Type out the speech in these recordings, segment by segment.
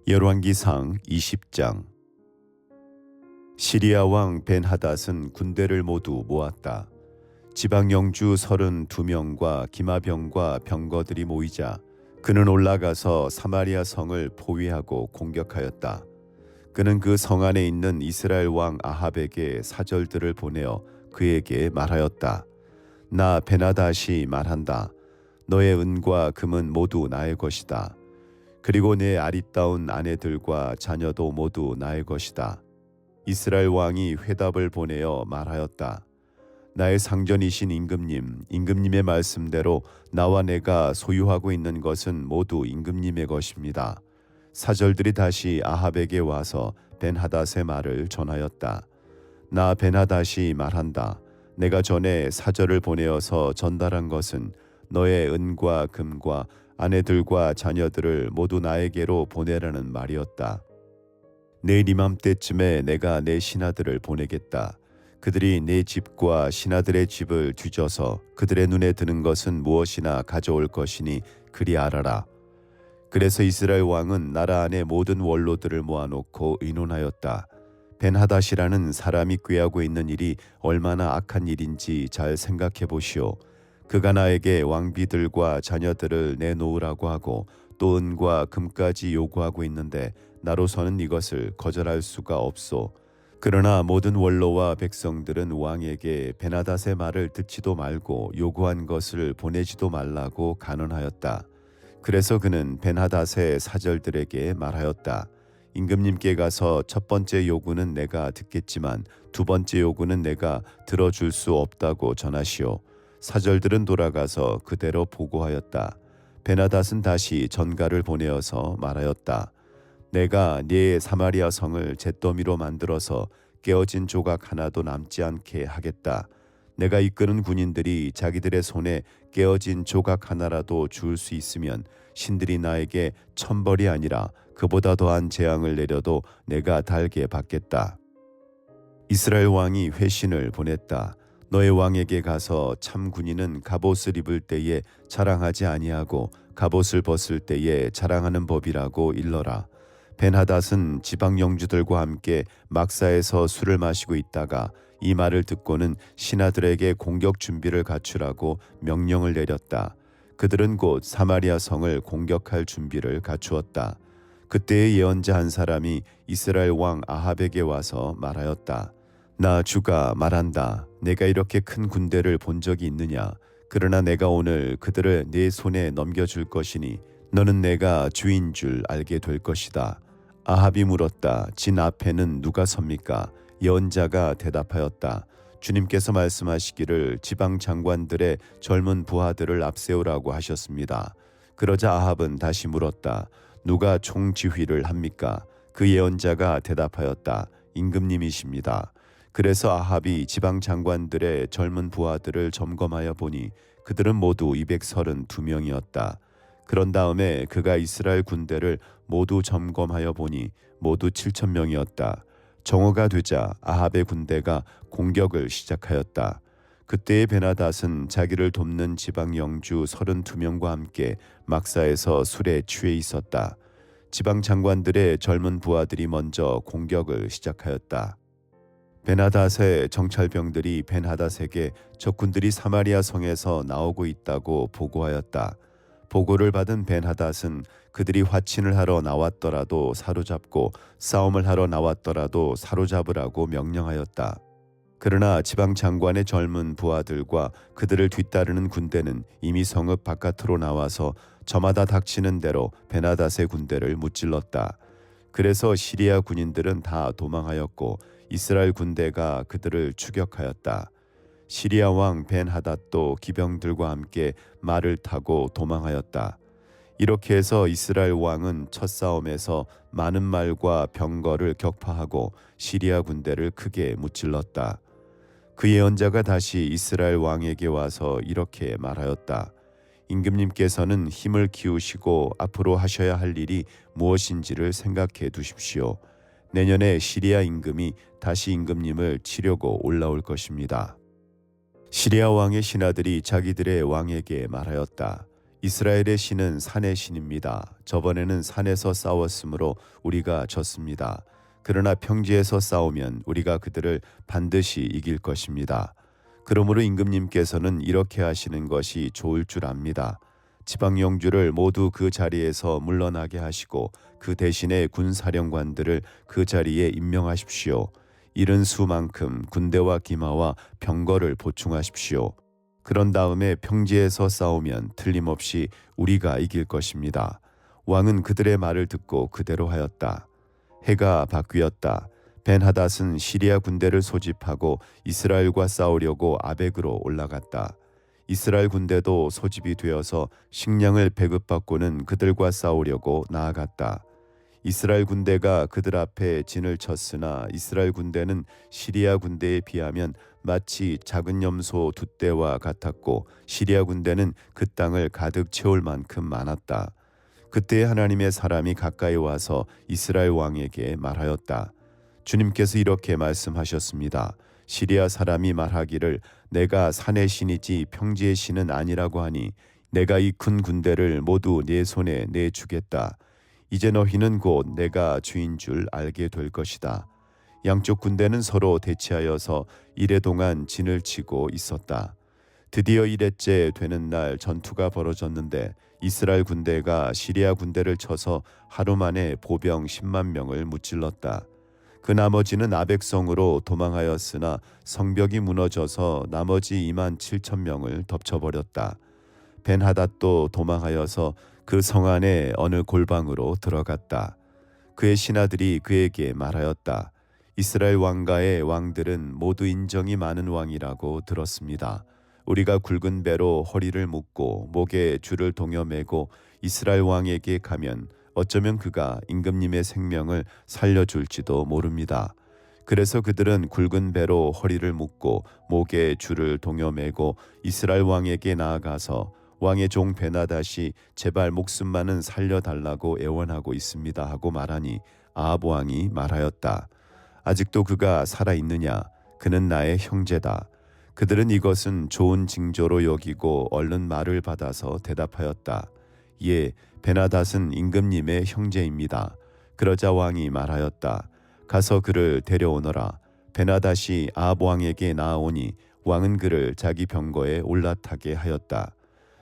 열왕기상 20장. 시리아 왕 벤하닷은 군대를 모두 모았다. 지방 영주 32명과 기마병과 병거들이 모이자 그는 올라가서 사마리아 성을 포위하고 공격하였다. 그는 그 성 안에 있는 이스라엘 왕 아합에게 사절들을 보내어 그에게 말하였다. 나 벤하닷이 말한다. 너의 은과 금은 모두 나의 것이다. 그리고 내 아리따운 아내들과 자녀도 모두 나의 것이다. 이스라엘 왕이 회답을 보내어 말하였다. 나의 상전이신 임금님의 말씀대로 나와 내가 소유하고 있는 것은 모두 임금님의 것입니다. 사절들이 다시 아합에게 와서 벤하닷의 말을 전하였다. 나 벤하닷이 말한다. 내가 전에 사절을 보내어서 전달한 것은 너의 은과 금과 아내들과 자녀들을 모두 나에게로 보내라는 말이었다. 내일 이맘때쯤에 내가 내 신하들을 보내겠다. 그들이 내 집과 신하들의 집을 뒤져서 그들의 눈에 드는 것은 무엇이나 가져올 것이니 그리 알아라. 그래서 이스라엘 왕은 나라 안의 모든 원로들을 모아놓고 의논하였다. 벤하닷이라는 사람이 꾀하고 있는 일이 얼마나 악한 일인지 잘 생각해 보시오. 그가 나에게 왕비들과 자녀들을 내놓으라고 하고 또 은과 금까지 요구하고 있는데 나로서는 이것을 거절할 수가 없소. 그러나 모든 원로와 백성들은 왕에게 벤하닷의 말을 듣지도 말고 요구한 것을 보내지도 말라고 간언하였다. 그래서 그는 벤하닷의 사절들에게 말하였다. 임금님께 가서 첫 번째 요구는 내가 듣겠지만 두 번째 요구는 내가 들어줄 수 없다고 전하시오. 사절들은 돌아가서 그대로 보고하였다. 벤하닷은 다시 전가를 보내어서 말하였다. 내가 네 사마리아 성을 잿더미로 만들어서 깨어진 조각 하나도 남지 않게 하겠다. 내가 이끄는 군인들이 자기들의 손에 깨어진 조각 하나라도 줄 수 있으면 신들이 나에게 천벌이 아니라 그보다 더한 재앙을 내려도 내가 달게 받겠다. 이스라엘 왕이 회신을 보냈다. 너의 왕에게 가서 참 군인은 갑옷을 입을 때에 자랑하지 아니하고 갑옷을 벗을 때에 자랑하는 법이라고 일러라. 벤하닷은 지방 영주들과 함께 막사에서 술을 마시고 있다가 이 말을 듣고는 신하들에게 공격 준비를 갖추라고 명령을 내렸다. 그들은 곧 사마리아 성을 공격할 준비를 갖추었다. 그때의 예언자 한 사람이 이스라엘 왕 아합에게 와서 말하였다. 나 주가 말한다. 내가 이렇게 큰 군대를 본 적이 있느냐? 그러나 내가 오늘 그들을 네 손에 넘겨줄 것이니 너는 내가 주인 줄 알게 될 것이다. 아합이 물었다. 진 앞에는 누가 섭니까? 예언자가 대답하였다. 주님께서 말씀하시기를 지방 장관들의 젊은 부하들을 앞세우라고 하셨습니다. 그러자 아합은 다시 물었다. 누가 총지휘를 합니까? 그 예언자가 대답하였다. 임금님이십니다. 그래서 아합이 지방 장관들의 젊은 부하들을 점검하여 보니 그들은 모두 232명이었다. 그런 다음에 그가 이스라엘 군대를 모두 점검하여 보니 모두 7,000명이었다. 정오가 되자 아합의 군대가 공격을 시작하였다. 그때의 벤하닷은 자기를 돕는 지방 영주 32명과 함께 막사에서 술에 취해 있었다. 지방 장관들의 젊은 부하들이 먼저 공격을 시작하였다. 벤하닷의 정찰병들이 벤하닷에게 적군들이 사마리아 성에서 나오고 있다고 보고하였다. 보고를 받은 벤하닷은 그들이 화친을 하러 나왔더라도 사로잡고 싸움을 하러 나왔더라도 사로잡으라고 명령하였다. 그러나 지방 장관의 젊은 부하들과 그들을 뒤따르는 군대는 이미 성읍 바깥으로 나와서 저마다 닥치는 대로 벤하닷의 군대를 무찔렀다. 그래서 시리아 군인들은 다 도망하였고 이스라엘 군대가 그들을 추격하였다. 시리아 왕 벤하닷도 기병들과 함께 말을 타고 도망하였다. 이렇게 해서 이스라엘 왕은 첫 싸움에서 많은 말과 병거를 격파하고 시리아 군대를 크게 무찔렀다. 그 예언자가 다시 이스라엘 왕에게 와서 이렇게 말하였다. 임금님께서는 힘을 키우시고 앞으로 하셔야 할 일이 무엇인지를 생각해 두십시오. 내년에 시리아 임금이 다시 임금님을 치려고 올라올 것입니다. 시리아 왕의 신하들이 자기들의 왕에게 말하였다. 이스라엘의 신은 산의 신입니다. 저번에는 산에서 싸웠으므로 우리가 졌습니다. 그러나 평지에서 싸우면 우리가 그들을 반드시 이길 것입니다. 그러므로 임금님께서는 이렇게 하시는 것이 좋을 줄 압니다. 지방 영주를 모두 그 자리에서 물러나게 하시고 그 대신에 군사령관들을 그 자리에 임명하십시오. 이른 수만큼 군대와 기마와 병거를 보충하십시오. 그런 다음에 평지에서 싸우면 틀림없이 우리가 이길 것입니다. 왕은 그들의 말을 듣고 그대로 하였다. 해가 바뀌었다. 벤하닷은 시리아 군대를 소집하고 이스라엘과 싸우려고 아벡으로 올라갔다. 이스라엘 군대도 소집이 되어서 식량을 배급받고는 그들과 싸우려고 나아갔다. 이스라엘 군대가 그들 앞에 진을 쳤으나 이스라엘 군대는 시리아 군대에 비하면 마치 작은 염소 두 떼와 같았고 시리아 군대는 그 땅을 가득 채울 만큼 많았다. 그때 하나님의 사람이 가까이 와서 이스라엘 왕에게 말하였다. 주님께서 이렇게 말씀하셨습니다. 시리아 사람이 말하기를 내가 산의 신이지 평지의 신은 아니라고 하니 내가 이 큰 군대를 모두 네 손에 내주겠다. 이제 너희는 곧 내가 주인 줄 알게 될 것이다. 양쪽 군대는 서로 대치하여서 이래 동안 진을 치고 있었다. 드디어 이래째 되는 날 전투가 벌어졌는데 이스라엘 군대가 시리아 군대를 쳐서 하루 만에 보병 10만 명을 무찔렀다. 그 나머지는 아벡성으로 도망하였으나 성벽이 무너져서 나머지 2만 7천 명을 덮쳐버렸다. 벤하닷도 도망하여서 그 성 안에 어느 골방으로 들어갔다. 그의 신하들이 그에게 말하였다. 이스라엘 왕가의 왕들은 모두 인정이 많은 왕이라고 들었습니다. 우리가 굵은 배로 허리를 묶고 목에 줄을 동여 매고 이스라엘 왕에게 가면 어쩌면 그가 임금님의 생명을 살려줄지도 모릅니다. 그래서 그들은 굵은 배로 허리를 묶고 목에 줄을 동여 매고 이스라엘 왕에게 나아가서 왕의 종 베나닷이 제발 목숨만은 살려달라고 애원하고 있습니다 하고 말하니 아합 왕이 말하였다. 아직도 그가 살아있느냐? 그는 나의 형제다. 그들은 이것은 좋은 징조로 여기고 얼른 말을 받아서 대답하였다. 예, 베나닷은 임금님의 형제입니다. 그러자 왕이 말하였다. 가서 그를 데려오너라. 베나닷이 아합 왕에게 나아오니 왕은 그를 자기 병거에 올라타게 하였다.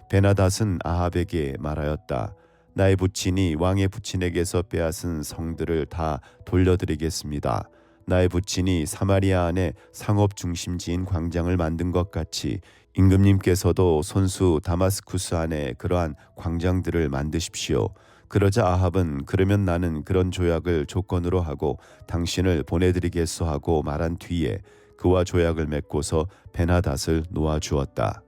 베나닷은 아합에게 말하였다. 나의 부친이 왕의 부친에게서 빼앗은 성들을 다 돌려드리겠습니다. 나의 부친이 사마리아 안에 상업 중심지인 광장을 만든 것 같이 임금님께서도 손수 다마스쿠스 안에 그러한 광장들을 만드십시오. 그러자 아합은 그러면 나는 그런 조약을 조건으로 하고 당신을 보내드리겠소 하고 말한 뒤에 그와 조약을 맺고서 베나닷을 놓아주었다.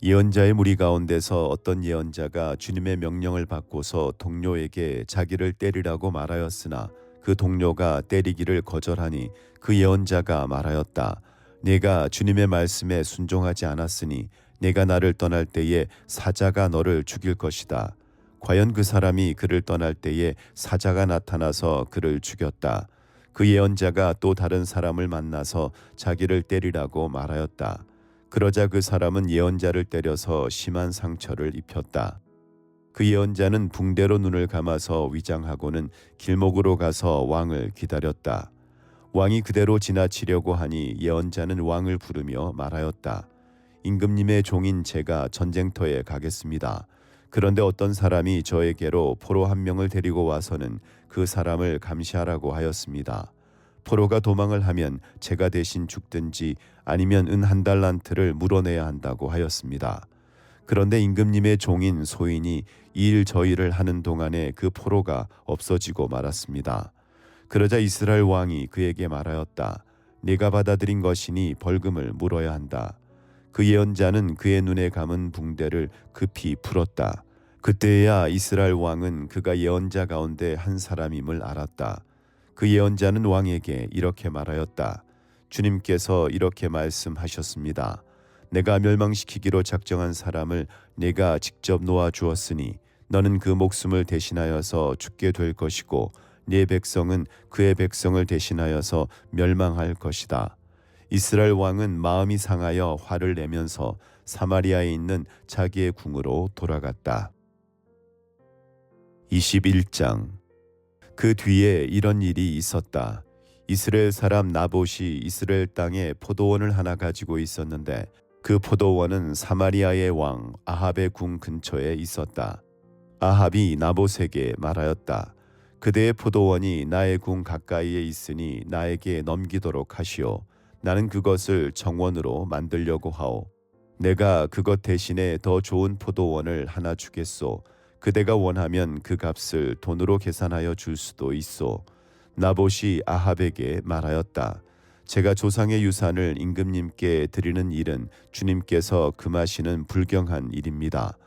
예언자의 무리 가운데서 어떤 예언자가 주님의 명령을 받고서 동료에게 자기를 때리라고 말하였으나 그 동료가 때리기를 거절하니 그 예언자가 말하였다. 내가 주님의 말씀에 순종하지 않았으니 내가 나를 떠날 때에 사자가 너를 죽일 것이다. 과연 그 사람이 그를 떠날 때에 사자가 나타나서 그를 죽였다. 그 예언자가 또 다른 사람을 만나서 자기를 때리라고 말하였다. 그러자 그 사람은 예언자를 때려서 심한 상처를 입혔다. 그 예언자는 붕대로 눈을 감아서 위장하고는 길목으로 가서 왕을 기다렸다. 왕이 그대로 지나치려고 하니 예언자는 왕을 부르며 말하였다. 임금님의 종인 제가 전쟁터에 가겠습니다. 그런데 어떤 사람이 저에게로 포로 한 명을 데리고 와서는 그 사람을 감시하라고 하였습니다. 포로가 도망을 하면 제가 대신 죽든지 아니면 은 1달란트를 물어내야 한다고 하였습니다. 그런데 임금님의 종인 소인이 이 일 저 일을 하는 동안에 그 포로가 없어지고 말았습니다. 그러자 이스라엘 왕이 그에게 말하였다. 네가 받아들인 것이니 벌금을 물어야 한다. 그 예언자는 그의 눈에 감은 붕대를 급히 풀었다. 그때야 이스라엘 왕은 그가 예언자 가운데 한 사람임을 알았다. 그 예언자는 왕에게 이렇게 말하였다. 주님께서 이렇게 말씀하셨습니다. 내가 멸망시키기로 작정한 사람을 내가 직접 놓아 주었으니 너는 그 목숨을 대신하여서 죽게 될 것이고 네 백성은 그의 백성을 대신하여서 멸망할 것이다. 이스라엘 왕은 마음이 상하여 화를 내면서 사마리아에 있는 자기의 궁으로 돌아갔다. 21장. 그 뒤에 이런 일이 있었다. 이스라엘 사람 나봇이 이스라엘 땅에 포도원을 하나 가지고 있었는데 그 포도원은 사마리아의 왕 아합의 궁 근처에 있었다. 아합이 나봇에게 말하였다. 그대의 포도원이 나의 궁 가까이에 있으니 나에게 넘기도록 하시오. 나는 그것을 정원으로 만들려고 하오. 내가 그것 대신에 더 좋은 포도원을 하나 주겠소. 그대가 원하면 그 값을 돈으로 계산하여 줄 수도 있소. 나봇이 아합에게 말하였다. 제가 조상의 유산을 임금님께 드리는 일은 주님께서 금하시는 불경한 일입니다.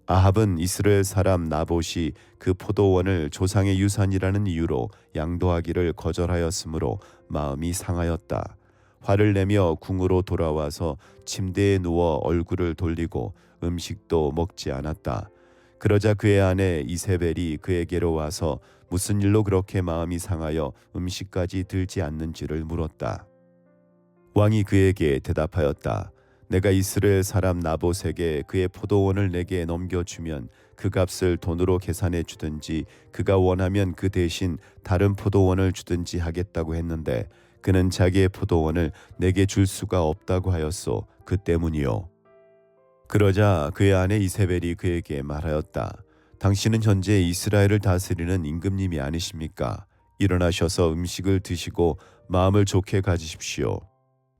아합은 이스라엘 사람 나봇이 그 포도원을 조상의 유산이라는 이유로 양도하기를 거절하였으므로 마음이 상하였다. 화를 내며 궁으로 돌아와서 침대에 누워 얼굴을 돌리고 음식도 먹지 않았다. 그러자 그의 아내 이세벨이 그에게로 와서 무슨 일로 그렇게 마음이 상하여 음식까지 들지 않는지를 물었다. 왕이 그에게 대답하였다. 내가 이스라엘 사람 나봇에게 그의 포도원을 내게 넘겨주면 그 값을 돈으로 계산해 주든지 그가 원하면 그 대신 다른 포도원을 주든지 하겠다고 했는데 그는 자기의 포도원을 내게 줄 수가 없다고 하였소. 그 때문이요. 그러자 그의 아내 이세벨이 그에게 말하였다. 당신은 현재 이스라엘을 다스리는 임금님이 아니십니까? 일어나셔서 음식을 드시고 마음을 좋게 가지십시오.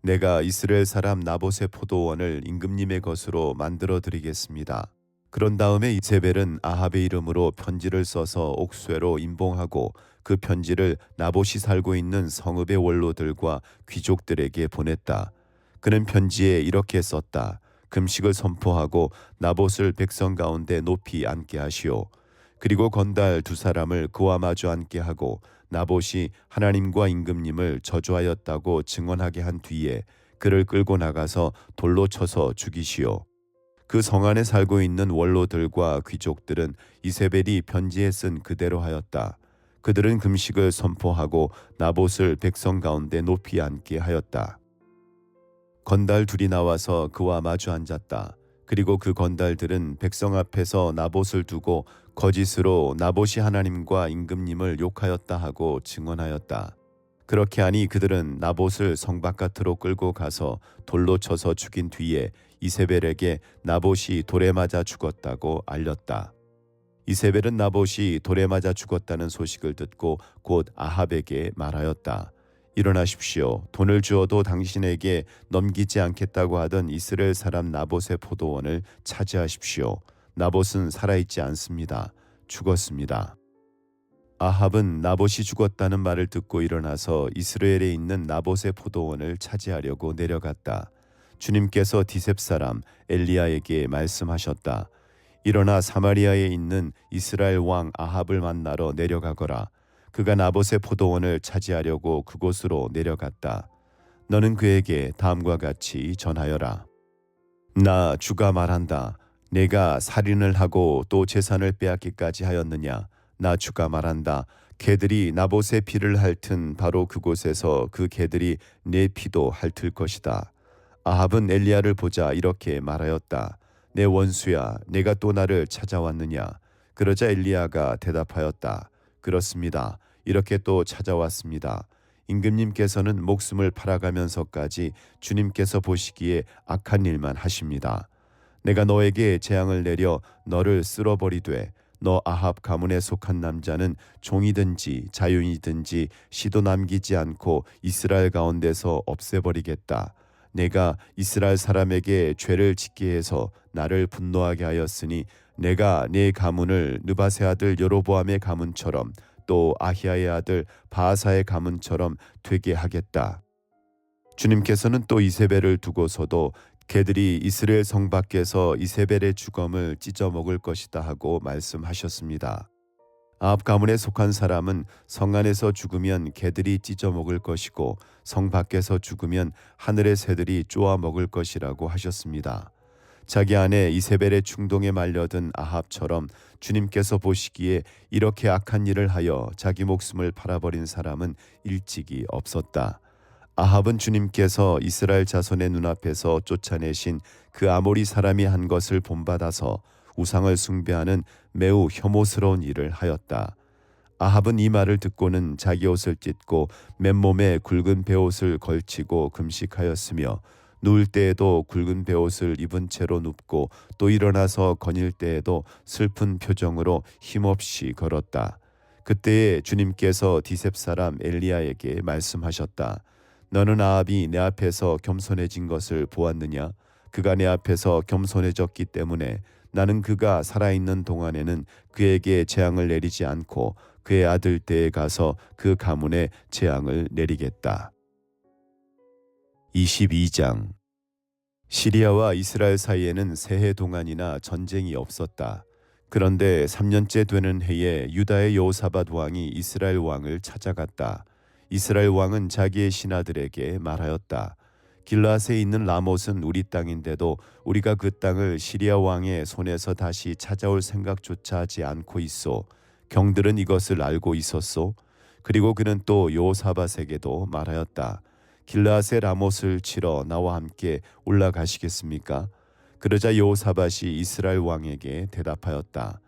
내가 이스라엘 사람 나봇의 포도원을 임금님의 것으로 만들어 드리겠습니다. 그런 다음에 이세벨은 아합의 이름으로 편지를 써서 옥쇄로 임봉하고 그 편지를 나봇이 살고 있는 성읍의 원로들과 귀족들에게 보냈다. 그는 편지에 이렇게 썼다. 금식을 선포하고 나봇을 백성 가운데 높이 앉게 하시오. 그리고 건달 두 사람을 그와 마주 앉게 하고 나봇이 하나님과 임금님을 저주하였다고 증언하게 한 뒤에 그를 끌고 나가서 돌로 쳐서 죽이시오. 그 성 안에 살고 있는 원로들과 귀족들은 이세벨이 편지에 쓴 그대로 하였다. 그들은 금식을 선포하고 나봇을 백성 가운데 높이 앉게 하였다. 건달 둘이 나와서 그와 마주 앉았다. 그리고 그 건달들은 백성 앞에서 나봇을 두고 거짓으로 나봇이 하나님과 임금님을 욕하였다 하고 증언하였다. 그렇게 하니 그들은 나봇을 성 바깥으로 끌고 가서 돌로 쳐서 죽인 뒤에 이세벨에게 나봇이 돌에 맞아 죽었다고 알렸다. 이세벨은 나봇이 돌에 맞아 죽었다는 소식을 듣고 곧 아합에게 말하였다. 일어나십시오. 돈을 주어도 당신에게 넘기지 않겠다고 하던 이스라엘 사람 나봇의 포도원을 차지하십시오. 나봇은 살아있지 않습니다. 죽었습니다. 아합은 나봇이 죽었다는 말을 듣고 일어나서 이스라엘에 있는 나봇의 포도원을 차지하려고 내려갔다. 주님께서 디셉 사람 엘리야에게 말씀하셨다. 일어나 사마리아에 있는 이스라엘 왕 아합을 만나러 내려가거라. 그가 나봇의 포도원을 차지하려고 그곳으로 내려갔다. 너는 그에게 다음과 같이 전하여라. 나 주가 말한다. 내가 살인을 하고 또 재산을 빼앗기까지 하였느냐? 나 주가 말한다. 개들이 나봇의 피를 핥은 바로 그곳에서 그 개들이 내 피도 핥을 것이다. 아합은 엘리야를 보자 이렇게 말하였다. 내 원수야, 내가 또 나를 찾아왔느냐? 그러자 엘리야가 대답하였다. 그렇습니다. 이렇게 또 찾아왔습니다. 임금님께서는 목숨을 팔아가면서까지 주님께서 보시기에 악한 일만 하십니다. 내가 너에게 재앙을 내려 너를 쓸어버리되 너 아합 가문에 속한 남자는 종이든지 자유인이든지 시도 남기지 않고 이스라엘 가운데서 없애버리겠다. 내가 이스라엘 사람에게 죄를 짓게 해서 나를 분노하게 하였으니 내가 네 가문을 느바세 아들 여로보암의 가문처럼 또 아히야의 아들 바하사의 가문처럼 되게 하겠다. 주님께서는 또 이세벨을 두고서도 개들이 이스라엘 성 밖에서 이세벨의 주검을 찢어 먹을 것이다 하고 말씀하셨습니다. 아합 가문에 속한 사람은 성 안에서 죽으면 개들이 찢어 먹을 것이고 성 밖에서 죽으면 하늘의 새들이 쪼아 먹을 것이라고 하셨습니다. 자기 아내 이세벨의 충동에 말려든 아합처럼 주님께서 보시기에 이렇게 악한 일을 하여 자기 목숨을 팔아버린 사람은 일찍이 없었다. 아합은 주님께서 이스라엘 자손의 눈앞에서 쫓아내신 그 아모리 사람이 한 것을 본받아서 우상을 숭배하는 매우 혐오스러운 일을 하였다. 아합은 이 말을 듣고는 자기 옷을 찢고 맨몸에 굵은 베옷을 걸치고 금식하였으며 누울 때에도 굵은 베옷을 입은 채로 눕고 또 일어나서 거닐 때에도 슬픈 표정으로 힘없이 걸었다. 그때에 주님께서 디셉 사람 엘리야에게 말씀하셨다. 너는 아합이 내 앞에서 겸손해진 것을 보았느냐? 그가 내 앞에서 겸손해졌기 때문에 나는 그가 살아있는 동안에는 그에게 재앙을 내리지 않고 그의 아들 때에 가서 그 가문에 재앙을 내리겠다. 22장. 시리아와 이스라엘 사이에는 새해 동안이나 전쟁이 없었다. 그런데 3년째 되는 해에 유다의 여호사밧 왕이 이스라엘 왕을 찾아갔다. 이스라엘 왕은 자기의 신하들에게 말하였다. 길라앗에 있는 라못은 우리 땅인데도 우리가 그 땅을 시리아 왕의 손에서 다시 찾아올 생각조차 하지 않고 있소. 경들은 이것을 알고 있었소. 그리고 그는 또 여호사밧에게도 말하였다. 길라앗의 라못을 치러 나와 함께 올라가시겠습니까? 그러자 여호사밧이 이스라엘 왕에게 대답하였다.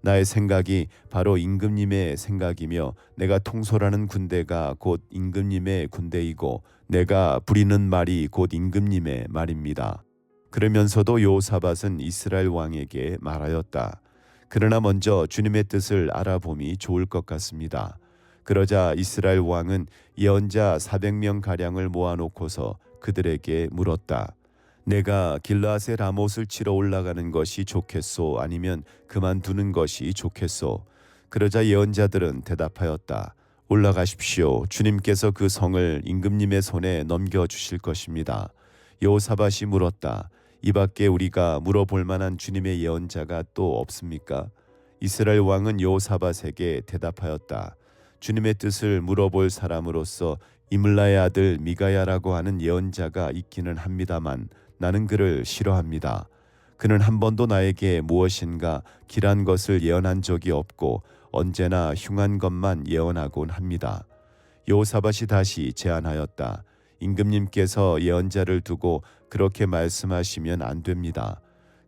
나의 생각이 바로 임금님의 생각이며 내가 통솔하는 군대가 곧 임금님의 군대이고 내가 부리는 말이 곧 임금님의 말입니다. 그러면서도 여호사밧은 이스라엘 왕에게 말하였다. 그러나 먼저 주님의 뜻을 알아봄이 좋을 것 같습니다. 그러자 이스라엘 왕은 예언자 400명 가량을 모아놓고서 그들에게 물었다. 내가 길라앗의 라못을 치러 올라가는 것이 좋겠소? 아니면 그만두는 것이 좋겠소? 그러자 예언자들은 대답하였다. 올라가십시오. 주님께서 그 성을 임금님의 손에 넘겨주실 것입니다. 여호사밧이 물었다. 이 밖에 우리가 물어볼 만한 주님의 예언자가 또 없습니까? 이스라엘 왕은 여호사밧에게 대답하였다. 주님의 뜻을 물어볼 사람으로서 이물라의 아들 미가야라고 하는 예언자가 있기는 합니다만 나는 그를 싫어합니다. 그는 한 번도 나에게 무엇인가 길한 것을 예언한 적이 없고 언제나 흉한 것만 예언하곤 합니다. 여호사밧이 다시 제안하였다. 임금님께서 예언자를 두고 그렇게 말씀하시면 안 됩니다.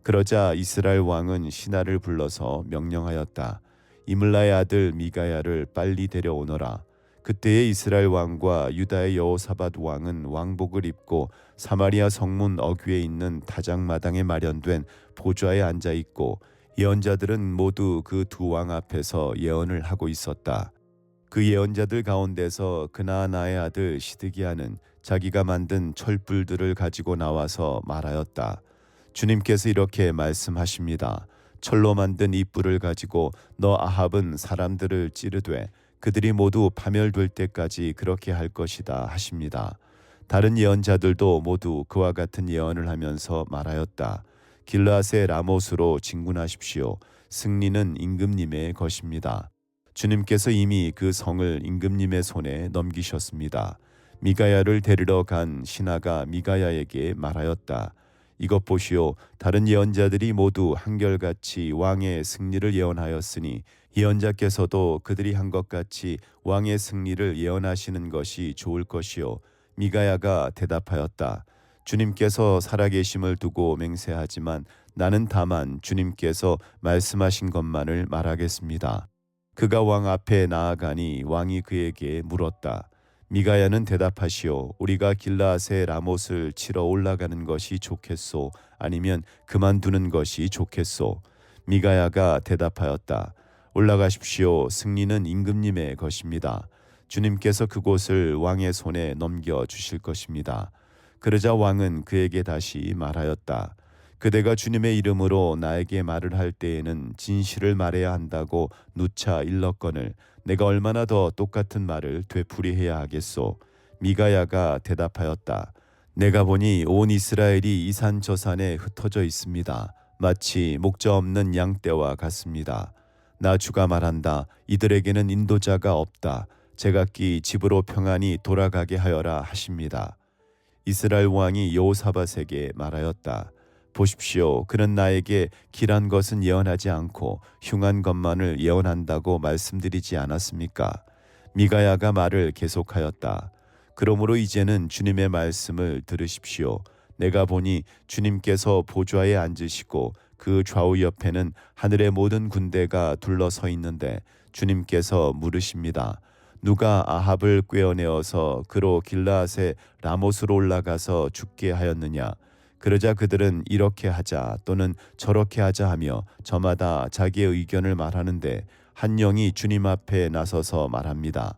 그러자 이스라엘 왕은 신하를 불러서 명령하였다. 이물라의 아들 미가야를 빨리 데려오너라. 그때의 이스라엘 왕과 유다의 여호사밧 왕은 왕복을 입고 사마리아 성문 어귀에 있는 다장마당에 마련된 보좌에 앉아 있고 예언자들은 모두 그 두 왕 앞에서 예언을 하고 있었다. 그 예언자들 가운데서 그나아나의 아들 시드기야는 자기가 만든 철불들을 가지고 나와서 말하였다. 주님께서 이렇게 말씀하십니다. 철로 만든 이 뿔을 가지고 너 아합은 사람들을 찌르되 그들이 모두 파멸될 때까지 그렇게 할 것이다 하십니다. 다른 예언자들도 모두 그와 같은 예언을 하면서 말하였다. 길라앗의 라못으로 진군하십시오. 승리는 임금님의 것입니다. 주님께서 이미 그 성을 임금님의 손에 넘기셨습니다. 미가야를 데리러 간 신하가 미가야에게 말하였다. 이것 보시오. 다른 예언자들이 모두 한결같이 왕의 승리를 예언하였으니 예언자께서도 그들이 한 것 같이 왕의 승리를 예언하시는 것이 좋을 것이요. 미가야가 대답하였다. 주님께서 살아계심을 두고 맹세하지만 나는 다만 주님께서 말씀하신 것만을 말하겠습니다. 그가 왕 앞에 나아가니 왕이 그에게 물었다. 미가야는 대답하시오. 우리가 길라앗의 라못을 치러 올라가는 것이 좋겠소? 아니면 그만두는 것이 좋겠소? 미가야가 대답하였다. 올라가십시오. 승리는 임금님의 것입니다. 주님께서 그곳을 왕의 손에 넘겨주실 것입니다. 그러자 왕은 그에게 다시 말하였다. 그대가 주님의 이름으로 나에게 말을 할 때에는 진실을 말해야 한다고 누차 일렀거늘 내가 얼마나 더 똑같은 말을 되풀이해야 하겠소. 미가야가 대답하였다. 내가 보니 온 이스라엘이 이 산 저 산에 흩어져 있습니다. 마치 목자 없는 양떼와 같습니다. 나 주가 말한다. 이들에게는 인도자가 없다. 제각기 집으로 평안히 돌아가게 하여라 하십니다. 이스라엘 왕이 여호사밧에게 말하였다. 보십시오. 그는 나에게 길한 것은 예언하지 않고 흉한 것만을 예언한다고 말씀드리지 않았습니까? 미가야가 말을 계속하였다. 그러므로 이제는 주님의 말씀을 들으십시오. 내가 보니 주님께서 보좌에 앉으시고 그 좌우 옆에는 하늘의 모든 군대가 둘러서 있는데 주님께서 물으십니다. 누가 아합을 꿰어내어서 그로 길르앗의 라못으로 올라가서 죽게 하였느냐? 그러자 그들은 이렇게 하자 또는 저렇게 하자 하며 저마다 자기의 의견을 말하는데 한 영이 주님 앞에 나서서 말합니다.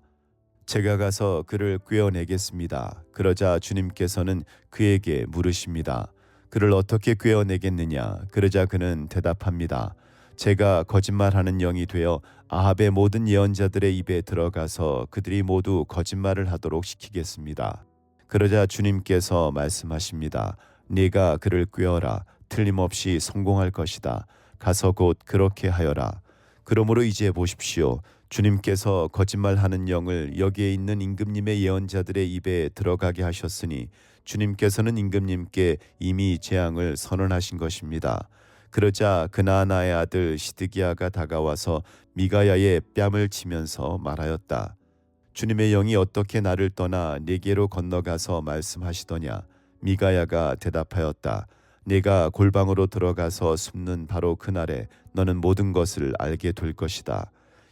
제가 가서 그를 꿰어내겠습니다. 그러자 주님께서는 그에게 물으십니다. 그를 어떻게 꿰어내겠느냐? 그러자 그는 대답합니다. 제가 거짓말하는 영이 되어 아합의 모든 예언자들의 입에 들어가서 그들이 모두 거짓말을 하도록 시키겠습니다. 그러자 주님께서 말씀하십니다. 네가 그를 꿰어라. 틀림없이 성공할 것이다. 가서 곧 그렇게 하여라. 그러므로 이제 보십시오. 주님께서 거짓말하는 영을 여기에 있는 임금님의 예언자들의 입에 들어가게 하셨으니 주님께서는 임금님께 이미 재앙을 선언하신 것입니다. 그러자 그나아나의 아들 시드기야가 다가와서 미가야의 뺨을 치면서 말하였다. 주님의 영이 어떻게 나를 떠나 네게로 건너가서 말씀하시더냐? 미가야가 대답하였다. 네가 골방으로 들어가서 숨는 바로 그날에 너는 모든 것을 알게 될 것이다.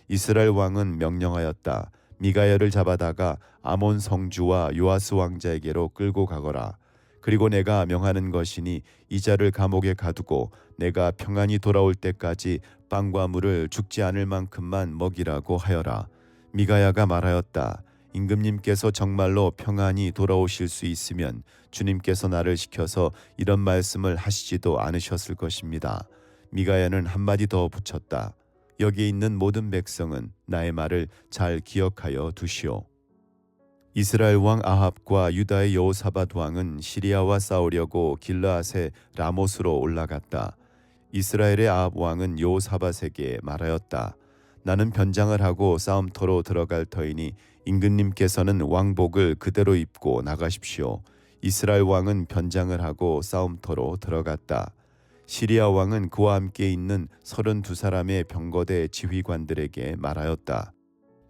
이스라엘 왕은 명령하였다. 미가야를 잡아다가 아몬 성주와 요아스 왕자에게로 끌고 가거라. 그리고 내가 명하는 것이니 이 자를 감옥에 가두고 내가 평안히 돌아올 때까지 빵과 물을 죽지 않을 만큼만 먹이라고 하여라. 미가야가 말하였다. 임금님께서 정말로 평안히 돌아오실 수 있으면 주님께서 나를 시켜서 이런 말씀을 하시지도 않으셨을 것입니다. 미가야는 한마디 더 붙였다. 여기 있는 모든 백성은 나의 말을 잘 기억하여 두시오. 이스라엘 왕 아합과 유다의 여호사밧 왕은 시리아와 싸우려고 길르앗의 라못으로 올라갔다. 이스라엘의 아합 왕은 여호사밧에게 말하였다. 나는 변장을 하고 싸움터로 들어갈 터이니 임금님께서는 왕복을 그대로 입고 나가십시오. 이스라엘 왕은 변장을 하고 싸움터로 들어갔다. 시리아 왕은 그와 함께 있는 32사람의 병거대 지휘관들에게 말하였다.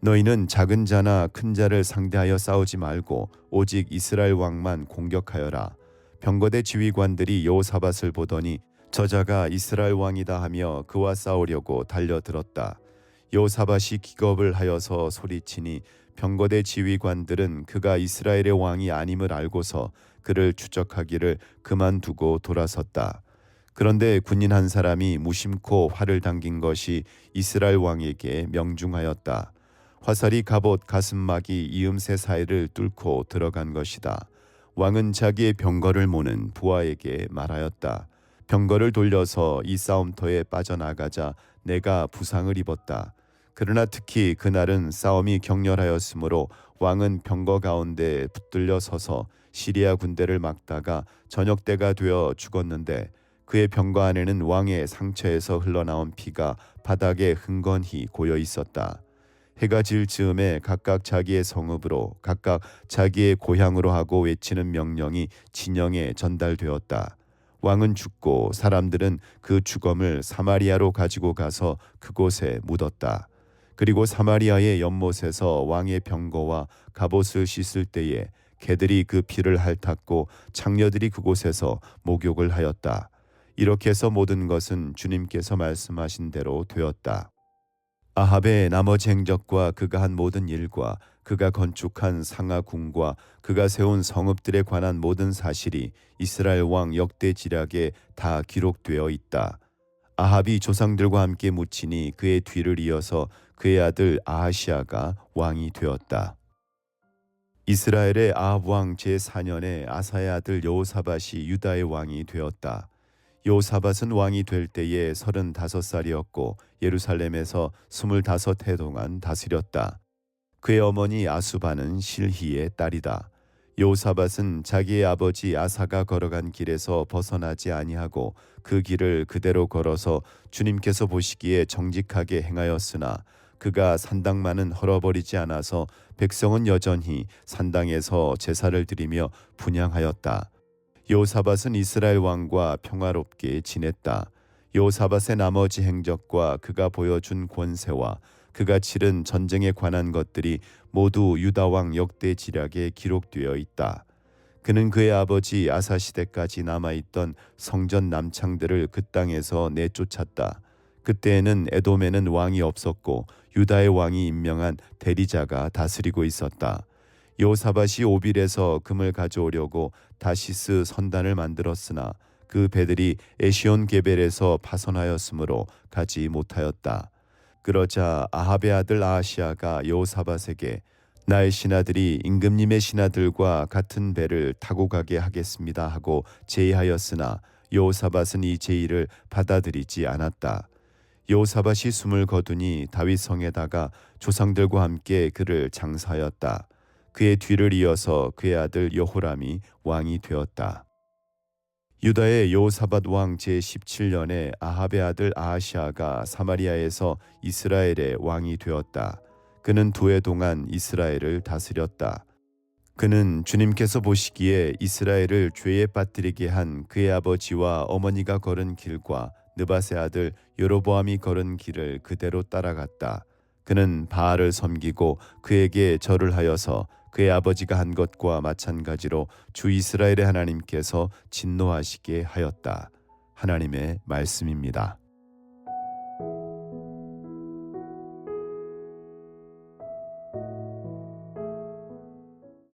너희는 작은 자나 큰 자를 상대하여 싸우지 말고 오직 이스라엘 왕만 공격하여라. 병거대 지휘관들이 여호사밧을 보더니 저자가 이스라엘 왕이다 하며 그와 싸우려고 달려들었다. 여호사밧이 기겁을 하여서 소리치니 병거대 지휘관들은 그가 이스라엘의 왕이 아님을 알고서 그를 추적하기를 그만두고 돌아섰다. 그런데 군인 한 사람이 무심코 활을 당긴 것이 이스라엘 왕에게 명중하였다. 화살이 갑옷 가슴막이 이음새 사이를 뚫고 들어간 것이다. 왕은 자기의 병거를 모는 부하에게 말하였다. 병거를 돌려서 이 싸움터에 빠져나가자 내가 부상을 입었다. 그러나 특히 그날은 싸움이 격렬하였으므로 왕은 병거 가운데 붙들려 서서 시리아 군대를 막다가 저녁 때가 되어 죽었는데 그의 병거 안에는 왕의 상처에서 흘러나온 피가 바닥에 흥건히 고여 있었다. 해가 질 즈음에 각각 자기의 성읍으로 각각 자기의 고향으로 하고 외치는 명령이 진영에 전달되었다. 왕은 죽고 사람들은 그 주검을 사마리아로 가지고 가서 그곳에 묻었다. 그리고 사마리아의 연못에서 왕의 병거와 갑옷을 씻을 때에 개들이 그 피를 핥았고 창녀들이 그곳에서 목욕을 하였다. 이렇게 해서 모든 것은 주님께서 말씀하신 대로 되었다. 아합의 나머지 행적과 그가 한 모든 일과 그가 건축한 상하궁과 그가 세운 성읍들에 관한 모든 사실이 이스라엘 왕 역대지략에 다 기록되어 있다. 아합이 조상들과 함께 묻히니 그의 뒤를 이어서 그의 아들 아하시아가 왕이 되었다. 이스라엘의 아합 왕 제4년에 아사의 아들 여호사밧이 유다의 왕이 되었다. 여호사밧은 왕이 될 때에 35살이었고 예루살렘에서 25해 동안 다스렸다. 그의 어머니 아수바는 실히의 딸이다. 여호사밧은 자기의 아버지 아사가 걸어간 길에서 벗어나지 아니하고 그 길을 그대로 걸어서 주님께서 보시기에 정직하게 행하였으나 그가 산당만은 헐어버리지 않아서 백성은 여전히 산당에서 제사를 드리며 분향하였다. 여호사밧은 이스라엘 왕과 평화롭게 지냈다. 여호사밧의 나머지 행적과 그가 보여준 권세와 그가 치른 전쟁에 관한 것들이 모두 유다 왕 역대 지략에 기록되어 있다. 그는 그의 아버지 아사 시대까지 남아있던 성전 남창들을 그 땅에서 내쫓았다. 그때에는 에돔에는 왕이 없었고 유다의 왕이 임명한 대리자가 다스리고 있었다. 여호사밧이 오빌에서 금을 가져오려고 다시스 선단을 만들었으나 그 배들이 에시온 게벨에서 파손하였으므로 가지 못하였다. 그러자 아합의 아들 아하시아가 여호사밧에게 나의 신하들이 임금님의 신하들과 같은 배를 타고 가게 하겠습니다 하고 제의하였으나 여호사밧은 이 제의를 받아들이지 않았다. 여호사밧이 숨을 거두니 다윗 성에다가 조상들과 함께 그를 장사하였다. 그의 뒤를 이어서 그의 아들 여호람이 왕이 되었다. 유다의 여호사밧 왕 제17년에 아합의 아들 아하시아가 사마리아에서 이스라엘의 왕이 되었다. 그는 2해 동안 이스라엘을 다스렸다. 그는 주님께서 보시기에 이스라엘을 죄에 빠뜨리게 한 그의 아버지와 어머니가 걸은 길과 느밧의 아들 여로보암이 걸은 길을 그대로 따라갔다. 그는 바알을 섬기고 그에게 절을 하여서 그의 아버지가 한 것과 마찬가지로 주 이스라엘의 하나님께서 진노하시게 하였다. 하나님의 말씀입니다.